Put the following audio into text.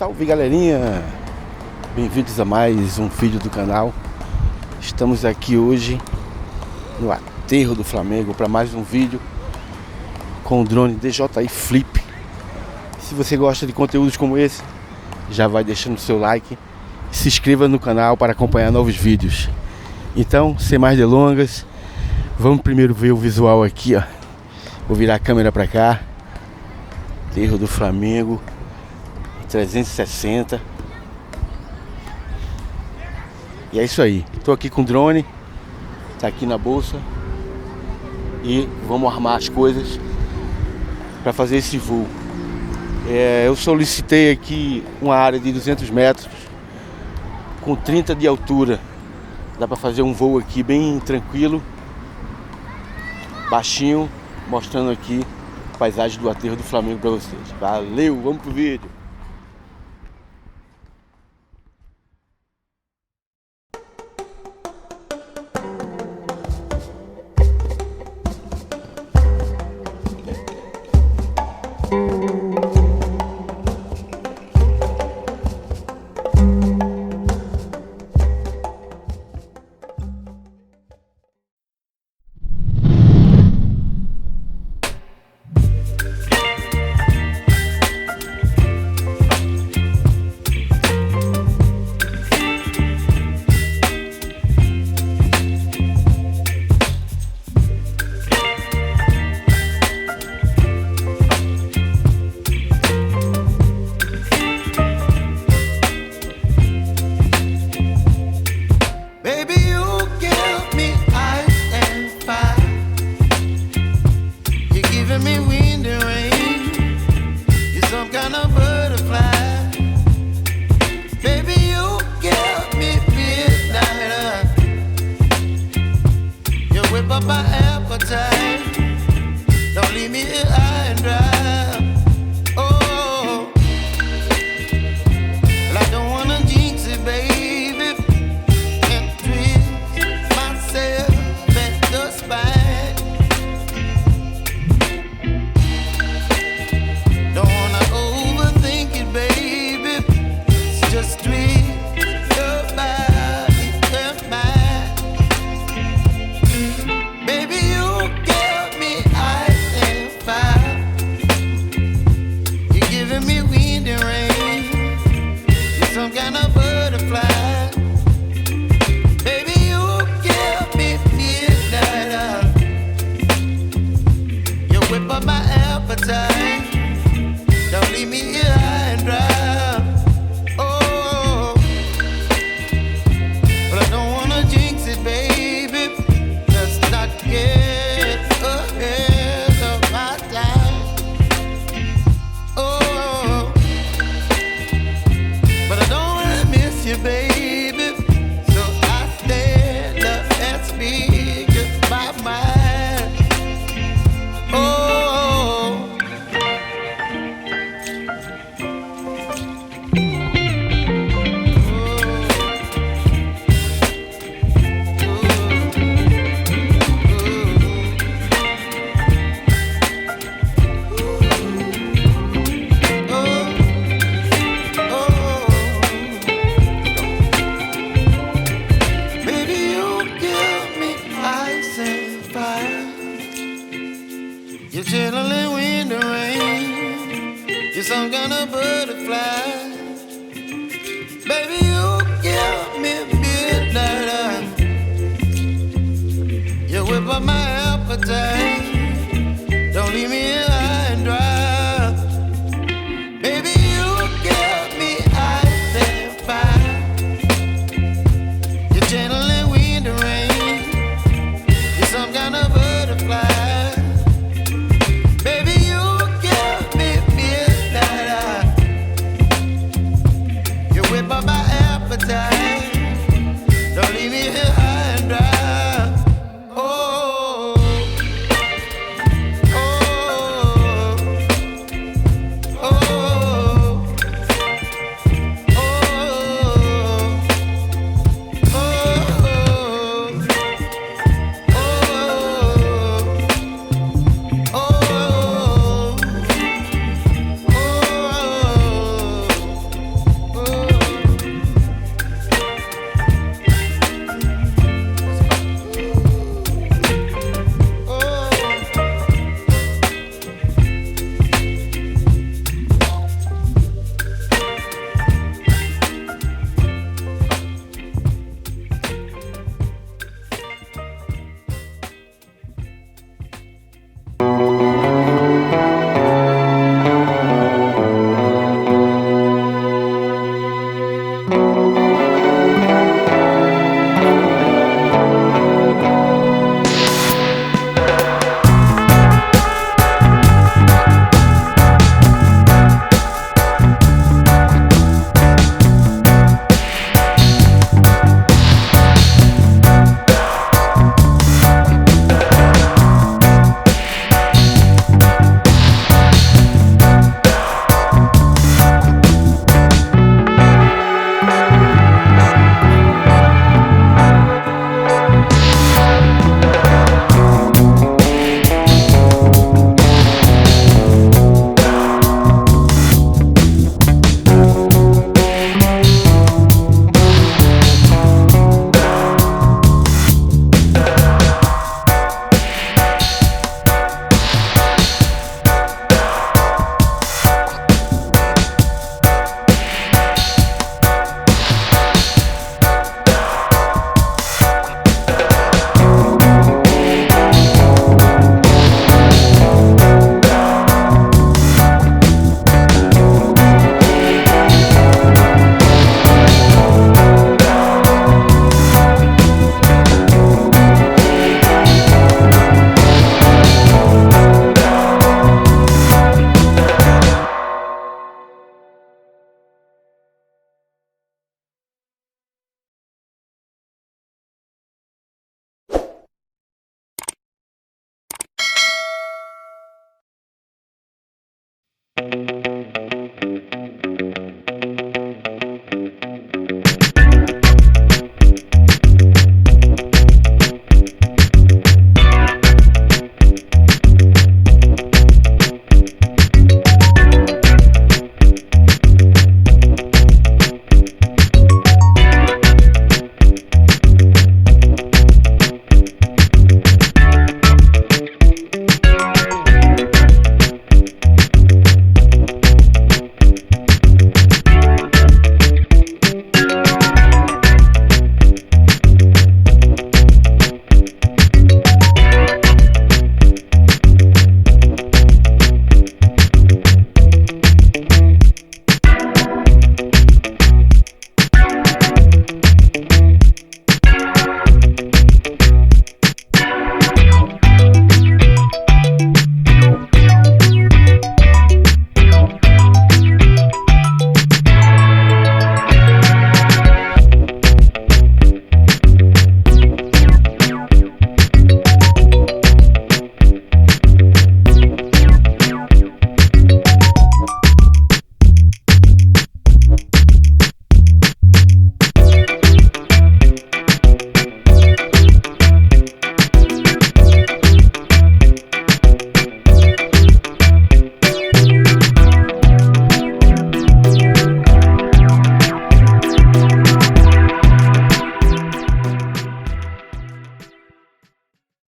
Salve galerinha, bem-vindos a mais um vídeo do canal. Estamos aqui hoje no Aterro do Flamengo para mais um vídeo com o drone DJI Flip. Se você gosta de conteúdos como esse, já vai deixando seu like e se inscreva no canal para acompanhar novos vídeos. Então, sem mais delongas, vamos primeiro ver o visual aqui, ó. Vou virar a câmera para cá. Aterro do Flamengo 360. E é isso aí. Tô aqui com o drone, tá aqui na bolsa, e vamos armar as coisas para fazer esse voo. Eu solicitei aqui uma área de 200 metros com 30 de altura. Dá para fazer um voo aqui bem tranquilo, baixinho, mostrando aqui a paisagem do Aterro do Flamengo para vocês. Valeu, vamos pro vídeo. My appetite, don't leave me